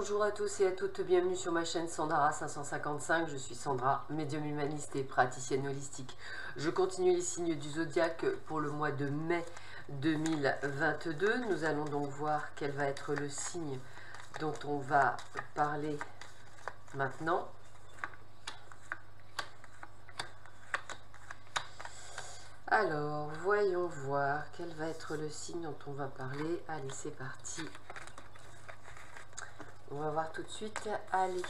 Bonjour à tous et à toutes, bienvenue sur ma chaîne Sandra 555. Je suis Sandra, médium humaniste et praticienne holistique. Je continue les signes du zodiaque pour le mois de mai 2022. Nous allons donc voir quel va être le signe dont on va parler maintenant. Alors, voyons voir quel va être le signe dont on va parler. Allez, c'est parti. On va voir tout de suite. Allez.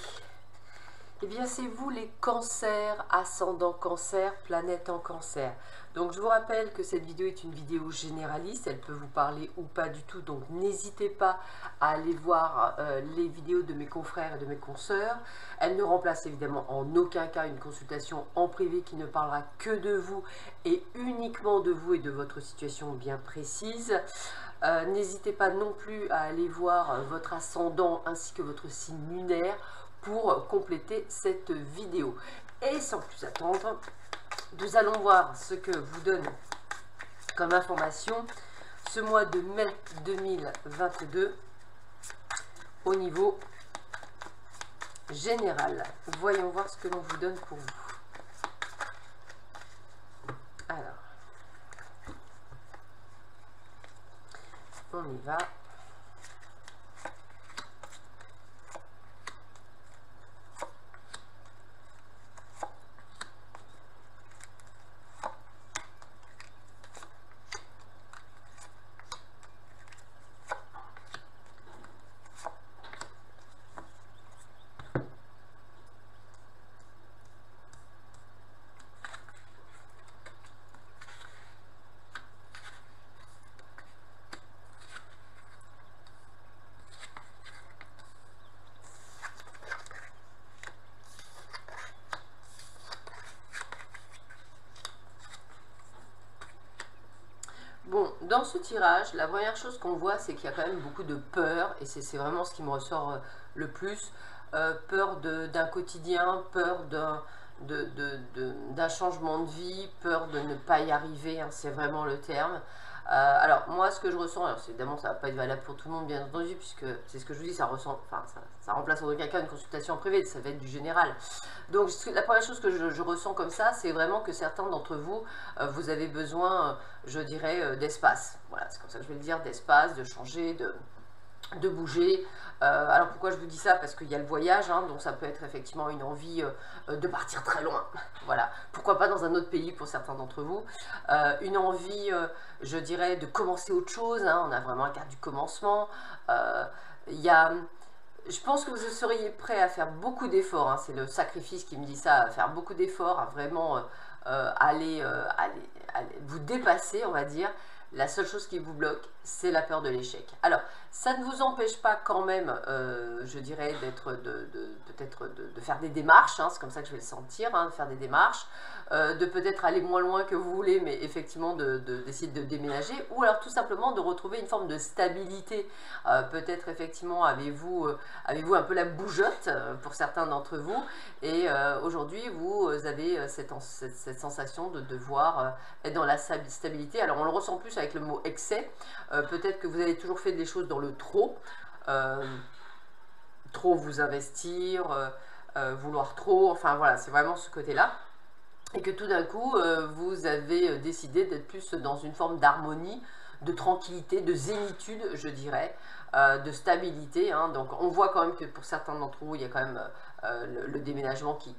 Eh bien, c'est vous les cancers, ascendant cancer, planète en cancer. Donc, je vous rappelle que cette vidéo est une vidéo généraliste. Elle peut vous parler ou pas du tout. Donc, n'hésitez pas à aller voir les vidéos de mes confrères et de mes consoeurs. Elle ne remplace évidemment en aucun cas une consultation en privé qui ne parlera que de vous et uniquement de vous et de votre situation bien précise. N'hésitez pas non plus à aller voir votre ascendant ainsi que votre signe lunaire pour compléter cette vidéo. Et sans plus attendre, nous allons voir ce que vous donne comme information ce mois de mai 2022 au niveau général. Voyons voir ce que l'on vous donne pour vous. Alors, on y va. Bon, dans ce tirage, la première chose qu'on voit, c'est qu'il y a quand même beaucoup de peur, et c'est vraiment ce qui me ressort le plus. Peur d'un quotidien, peur d'un changement de vie, peur de ne pas y arriver, hein, c'est vraiment le terme. Alors, moi, ce que je ressens, alors évidemment, ça ne va pas être valable pour tout le monde, bien entendu, puisque c'est ce que je vous dis, ça remplace en aucun cas une consultation en privé, ça va être du général. Donc, la première chose que je ressens comme ça, c'est vraiment que certains d'entre vous, vous avez besoin, je dirais, d'espace. Voilà, c'est comme ça que je vais le dire, d'espace, de changer, de bouger. Alors pourquoi je vous dis ça? Parce qu'il y a le voyage, hein, donc ça peut être effectivement une envie de partir très loin. Voilà, pourquoi pas dans un autre pays pour certains d'entre vous. Une envie, je dirais, de commencer autre chose, hein, on a vraiment un cadre du commencement. Je pense que vous seriez prêt à faire beaucoup d'efforts, hein, c'est le sacrifice qui me dit ça, à faire beaucoup d'efforts, à vraiment aller vous dépasser, on va dire. La seule chose qui vous bloque, c'est la peur de l'échec. Alors, ça ne vous empêche pas quand même, je dirais, peut-être de faire des démarches, hein, c'est comme ça que je vais le sentir, hein, de faire des démarches, de peut-être aller moins loin que vous voulez, mais effectivement d'essayer de déménager, ou alors tout simplement de retrouver une forme de stabilité. Peut-être effectivement avez-vous un peu la bougeotte pour certains d'entre vous, et aujourd'hui vous avez cette sensation de devoir être dans la stabilité. Alors on le ressent plus avec le mot excès. Peut-être que vous avez toujours fait des choses dans le trop, trop vous investir, vouloir trop, enfin voilà, c'est vraiment ce côté-là. Et que tout d'un coup, vous avez décidé d'être plus dans une forme d'harmonie, de tranquillité, de zénitude, je dirais, de stabilité. Hein. Donc on voit quand même que pour certains d'entre vous, il y a quand même le déménagement qui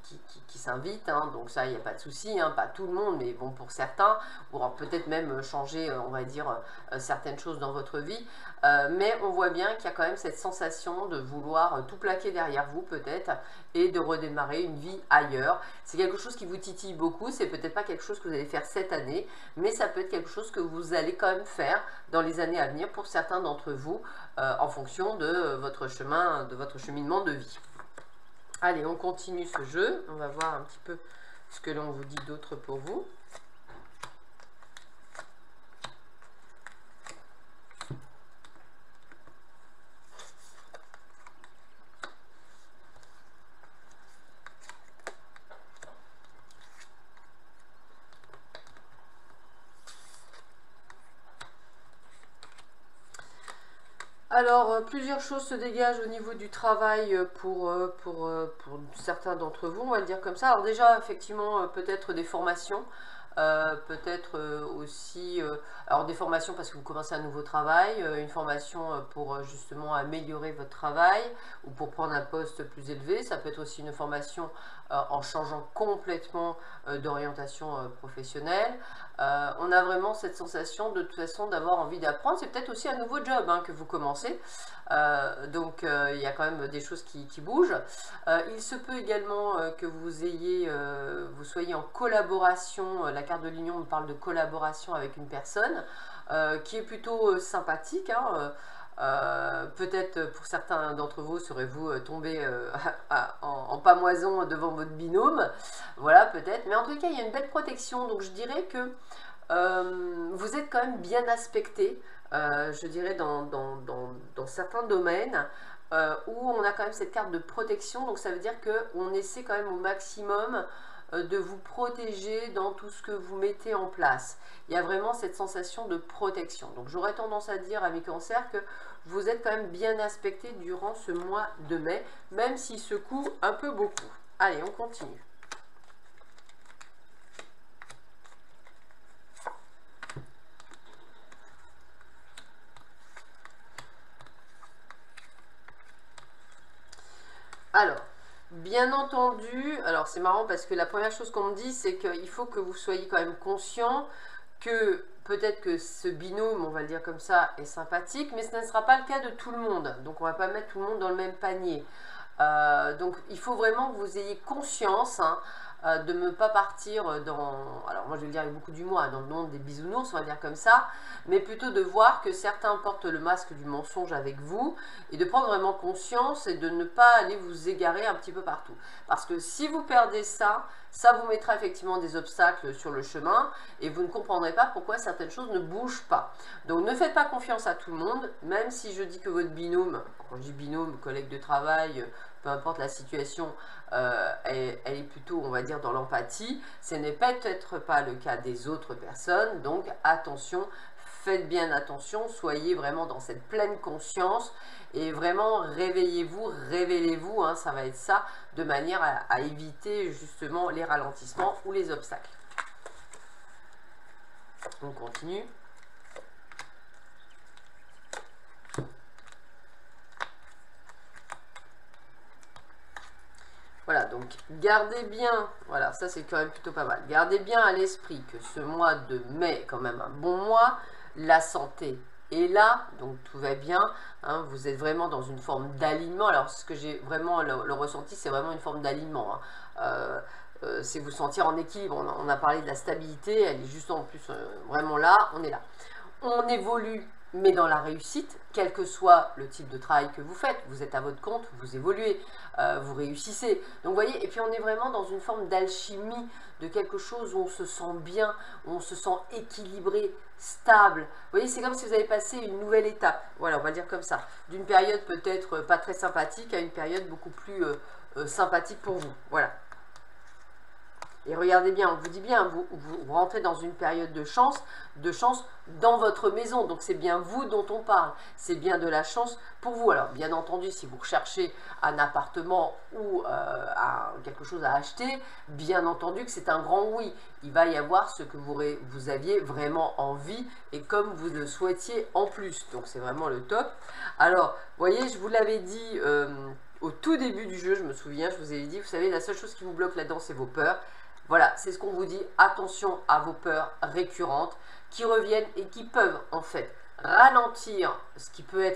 s'invite, hein. Donc ça, il n'y a pas de souci, hein. Pas tout le monde, mais bon, pour certains, ou peut-être même changer, on va dire, certaines choses dans votre vie. Mais on voit bien qu'il y a quand même cette sensation de vouloir tout plaquer derrière vous, peut-être, et de redémarrer une vie ailleurs. C'est quelque chose qui vous titille beaucoup, c'est peut-être pas quelque chose que vous allez faire cette année, mais ça peut être quelque chose que vous allez quand même faire dans les années à venir pour certains d'entre vous, en fonction de votre chemin, de votre cheminement de vie. Allez, on continue ce jeu. On va voir un petit peu ce que l'on vous dit d'autre pour vous. Alors, plusieurs choses se dégagent au niveau du travail pour certains d'entre vous, on va le dire comme ça. Alors déjà, effectivement, peut-être des formations, peut-être aussi, alors des formations parce que vous commencez un nouveau travail, une formation pour justement améliorer votre travail ou pour prendre un poste plus élevé. Ça peut être aussi une formation en changeant complètement d'orientation professionnelle. On a vraiment cette sensation de toute façon d'avoir envie d'apprendre. C'est peut-être aussi un nouveau job hein, que vous commencez. Donc il y a quand même des choses qui bougent. Il se peut également que vous soyez en collaboration. La carte de l'union me parle de collaboration avec une personne qui est plutôt sympathique. Hein, peut-être pour certains d'entre vous, serez-vous tombé en pamoison devant votre binôme. Voilà, peut-être. Mais en tout cas, il y a une belle protection. Donc je dirais que vous êtes quand même bien aspecté, je dirais, dans certains domaines où on a quand même cette carte de protection. Donc ça veut dire qu'on essaie quand même au maximum de vous protéger dans tout ce que vous mettez en place. Il y a vraiment cette sensation de protection. Donc j'aurais tendance à dire à mes cancers que vous êtes quand même bien aspecté durant ce mois de mai, même s'il secoue un peu beaucoup. Allez, on continue. Alors, bien entendu, alors c'est marrant parce que la première chose qu'on me dit, c'est qu'il faut que vous soyez quand même conscient que peut-être que ce binôme, on va le dire comme ça, est sympathique, mais ce ne sera pas le cas de tout le monde. Donc on ne va pas mettre tout le monde dans le même panier. Donc il faut vraiment que vous ayez conscience hein, de ne pas partir dans, alors moi je vais le dire avec beaucoup d'humour, dans le monde des bisounours, on va dire comme ça, mais plutôt de voir que certains portent le masque du mensonge avec vous et de prendre vraiment conscience et de ne pas aller vous égarer un petit peu partout. Parce que si vous perdez ça, ça vous mettra effectivement des obstacles sur le chemin et vous ne comprendrez pas pourquoi certaines choses ne bougent pas. Donc ne faites pas confiance à tout le monde, même si je dis que votre binôme, quand je dis binôme, collègue de travail, peu importe la situation, elle est plutôt, on va dire, dans l'empathie. Ce n'est peut-être pas le cas des autres personnes, donc attention, faites bien attention, soyez vraiment dans cette pleine conscience et vraiment réveillez-vous, révélez-vous, hein, ça va être ça, de manière à éviter justement les ralentissements ou les obstacles. On continue. Voilà, donc gardez bien, voilà, ça c'est quand même plutôt pas mal. Gardez bien à l'esprit que ce mois de mai est quand même un bon mois. La santé est là, donc tout va bien. Hein, vous êtes vraiment dans une forme d'alignement. Alors, ce que j'ai vraiment le ressenti, c'est vraiment une forme d'alignement. Hein. C'est vous sentir en équilibre. On a parlé de la stabilité, elle est juste en plus vraiment là, on est là. On évolue, mais dans la réussite, quel que soit le type de travail que vous faites, vous êtes à votre compte, vous évoluez, vous réussissez. Donc vous voyez, et puis on est vraiment dans une forme d'alchimie, de quelque chose où on se sent bien, où on se sent équilibré, stable. Vous voyez, c'est comme si vous avez passé une nouvelle étape, voilà, on va dire comme ça, d'une période peut-être pas très sympathique à une période beaucoup plus sympathique pour vous, voilà. Et regardez bien, on vous dit bien, vous rentrez dans une période de chance dans votre maison. Donc c'est bien vous dont on parle. C'est bien de la chance pour vous. Alors bien entendu, si vous recherchez un appartement ou quelque chose à acheter, bien entendu que c'est un grand oui. Il va y avoir ce que vous aviez vraiment envie et comme vous le souhaitiez en plus. Donc c'est vraiment le top. Alors, vous voyez, je vous l'avais dit au tout début du jeu, je me souviens, je vous avais dit, vous savez, la seule chose qui vous bloque là-dedans, c'est vos peurs. Voilà, c'est ce qu'on vous dit, attention à vos peurs récurrentes qui reviennent et qui peuvent en fait ralentir ce qui peut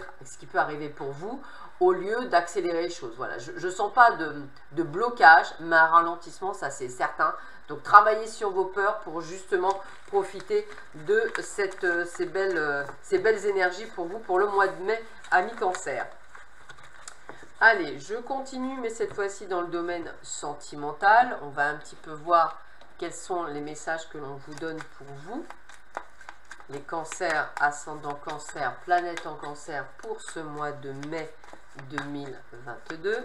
arriver pour vous au lieu d'accélérer les choses. Voilà, je ne sens pas de blocage, mais un ralentissement, ça c'est certain. Donc travaillez sur vos peurs pour justement profiter de ces belles énergies pour vous pour le mois de mai, amis Cancer. Allez, je continue, mais cette fois-ci dans le domaine sentimental. On va un petit peu voir quels sont les messages que l'on vous donne pour vous. Les cancers, ascendant cancer, planète en cancer pour ce mois de mai 2022.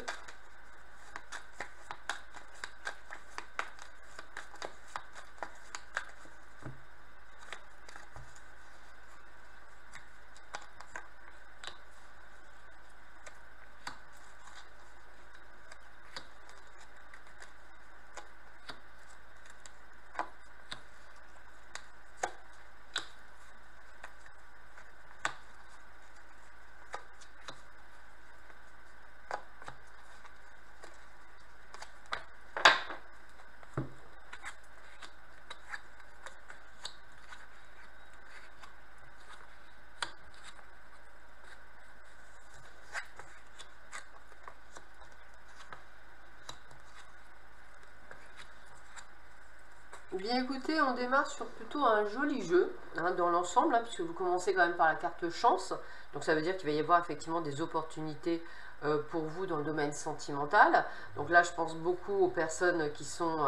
Bien écoutez, on démarre sur plutôt un joli jeu hein, dans l'ensemble, hein, puisque vous commencez quand même par la carte chance. Donc ça veut dire qu'il va y avoir effectivement des opportunités pour vous dans le domaine sentimental. Donc là, je pense beaucoup aux personnes qui sont,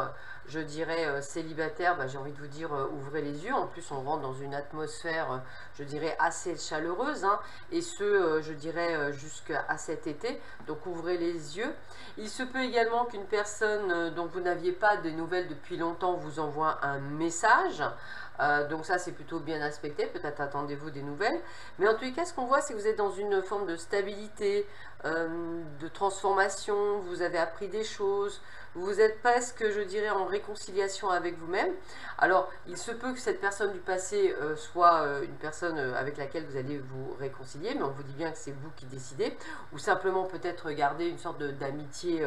je dirais, célibataires. Bah, j'ai envie de vous dire, ouvrez les yeux. En plus, on rentre dans une atmosphère, je dirais, assez chaleureuse. Hein, et ce, je dirais, jusqu'à cet été. Donc ouvrez les yeux. Il se peut également qu'une personne dont vous n'aviez pas de nouvelles depuis longtemps vous envoie un message. Donc ça, c'est plutôt bien aspecté. Peut-être attendez-vous des nouvelles. Mais en tous les cas, ce qu'on voit, c'est que vous êtes dans une forme de stabilité, de transformation. Vous avez appris des choses. Vous êtes presque, je dirais, en réconciliation avec vous-même. Alors, il se peut que cette personne du passé soit une personne avec laquelle vous allez vous réconcilier, mais on vous dit bien que c'est vous qui décidez, ou simplement peut-être garder une sorte d'amitié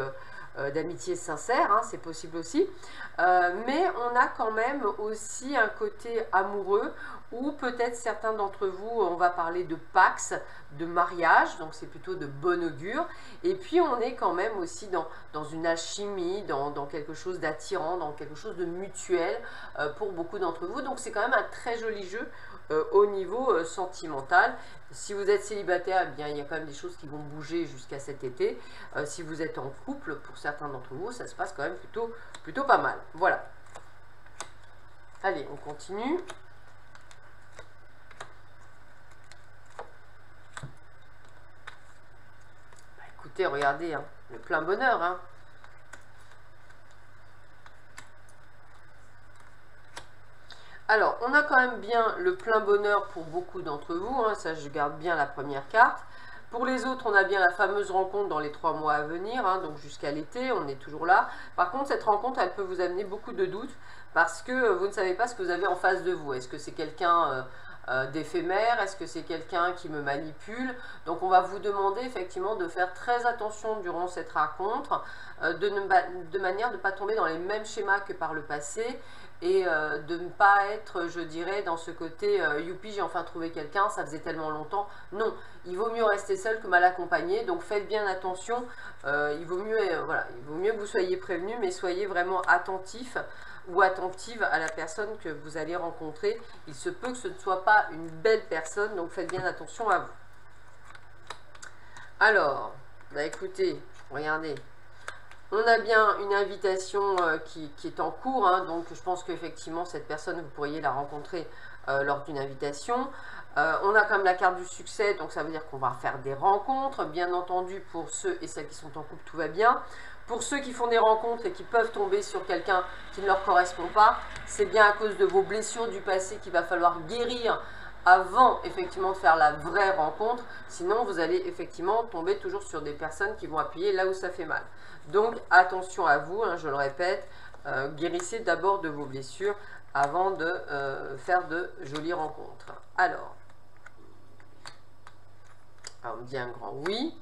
d'amitié sincère, hein, c'est possible aussi. Mais on a quand même aussi un côté amoureux, ou peut-être certains d'entre vous, on va parler de pax, de mariage, donc c'est plutôt de bon augure. Et puis on est quand même aussi dans une alchimie, dans quelque chose d'attirant, dans quelque chose de mutuel pour beaucoup d'entre vous. Donc c'est quand même un très joli jeu au niveau sentimental. Si vous êtes célibataire, eh bien, il y a quand même des choses qui vont bouger jusqu'à cet été. Si vous êtes en couple, pour certains d'entre vous, ça se passe quand même plutôt pas mal. Voilà. Allez, on continue. Bah, écoutez, regardez, hein, le plein bonheur. Hein. Alors, on a quand même bien le plein bonheur pour beaucoup d'entre vous. Hein, ça, je garde bien la première carte. Pour les autres, on a bien la fameuse rencontre dans les 3 mois à venir, hein, donc jusqu'à l'été, on est toujours là. Par contre, cette rencontre, elle peut vous amener beaucoup de doutes parce que vous ne savez pas ce que vous avez en face de vous. Est-ce que c'est quelqu'un d'éphémère? Est-ce que c'est quelqu'un qui me manipule? Donc, on va vous demander effectivement de faire très attention durant cette rencontre, de manière de ne pas tomber dans les mêmes schémas que par le passé, et de ne pas être, je dirais, dans ce côté youpi, j'ai enfin trouvé quelqu'un, ça faisait tellement longtemps. Non, il vaut mieux rester seul que mal accompagné, donc faites bien attention. Il vaut mieux que vous soyez prévenu, mais soyez vraiment attentif ou attentive à la personne que vous allez rencontrer. Il se peut que ce ne soit pas une belle personne, donc faites bien attention à vous. Alors, bah écoutez, regardez. On a bien une invitation qui est en cours, hein, donc je pense qu'effectivement cette personne, vous pourriez la rencontrer lors d'une invitation. On a quand même la carte du succès, donc ça veut dire qu'on va faire des rencontres. Bien entendu, pour ceux et celles qui sont en couple, tout va bien. Pour ceux qui font des rencontres et qui peuvent tomber sur quelqu'un qui ne leur correspond pas, c'est bien à cause de vos blessures du passé qu'il va falloir guérir avant effectivement de faire la vraie rencontre. Sinon, vous allez effectivement tomber toujours sur des personnes qui vont appuyer là où ça fait mal. Donc, attention à vous, hein, je le répète, guérissez d'abord de vos blessures avant de faire de jolies rencontres. Alors, on me dit un grand oui.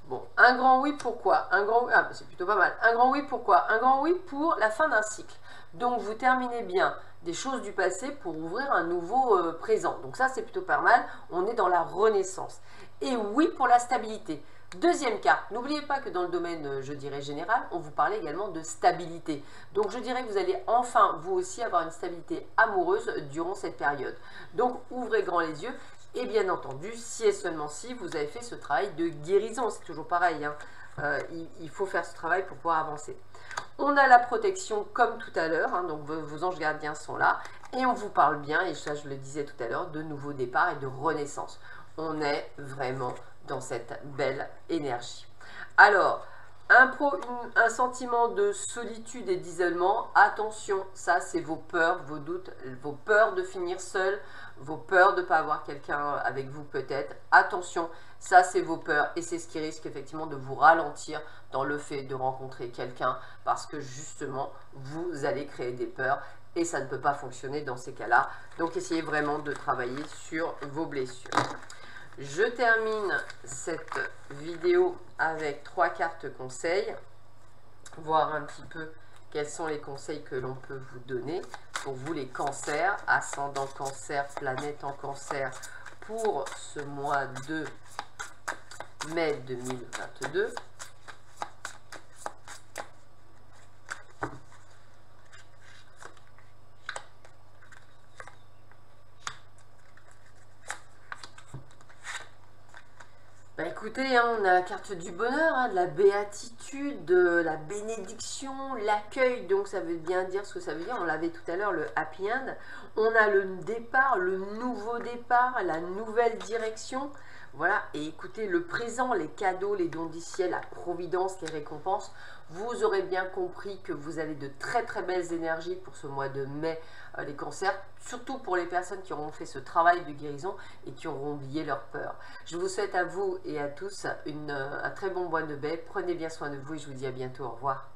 Bon, un grand oui, pourquoi? Un grand oui, c'est plutôt pas mal. Un grand oui, pourquoi? Un grand oui pour la fin d'un cycle. Donc, vous terminez bien des choses du passé pour ouvrir un nouveau présent. Donc ça, c'est plutôt pas mal. On est dans la renaissance. Et oui pour la stabilité. Deuxième carte, n'oubliez pas que dans le domaine, je dirais, général, on vous parlait également de stabilité. Donc, je dirais que vous allez enfin, vous aussi, avoir une stabilité amoureuse durant cette période. Donc, ouvrez grand les yeux. Et bien entendu, si et seulement si, vous avez fait ce travail de guérison. C'est toujours pareil, hein. Il faut faire ce travail pour pouvoir avancer. On a la protection comme tout à l'heure, hein, donc vos anges gardiens sont là. Et on vous parle bien, et ça je le disais tout à l'heure, de nouveau départ et de renaissance. On est vraiment dans cette belle énergie. Alors, un sentiment de solitude et d'isolement, attention, ça c'est vos peurs, vos doutes, vos peurs de finir seul, vos peurs de ne pas avoir quelqu'un avec vous peut-être. Attention, ça c'est vos peurs et c'est ce qui risque effectivement de vous ralentir dans le fait de rencontrer quelqu'un parce que justement vous allez créer des peurs et ça ne peut pas fonctionner dans ces cas-là. Donc essayez vraiment de travailler sur vos blessures. Je termine cette vidéo avec 3 cartes conseils, voir un petit peu quels sont les conseils que l'on peut vous donner pour vous les cancers, ascendant cancer, planète en cancer pour ce mois de mai 2022. écoutez, hein, on a la carte du bonheur, hein, de la béatitude, de la bénédiction, l'accueil, donc ça veut bien dire ce que ça veut dire. On l'avait tout à l'heure, le happy end. On a le départ, le nouveau départ, la nouvelle direction. Voilà, et écoutez, le présent, les cadeaux, les dons du ciel, la providence, les récompenses, vous aurez bien compris que vous avez de très très belles énergies pour ce mois de mai, les cancers, surtout pour les personnes qui auront fait ce travail de guérison et qui auront oublié leur peur. Je vous souhaite à vous et à tous un très bon mois de mai, prenez bien soin de vous et je vous dis à bientôt, au revoir.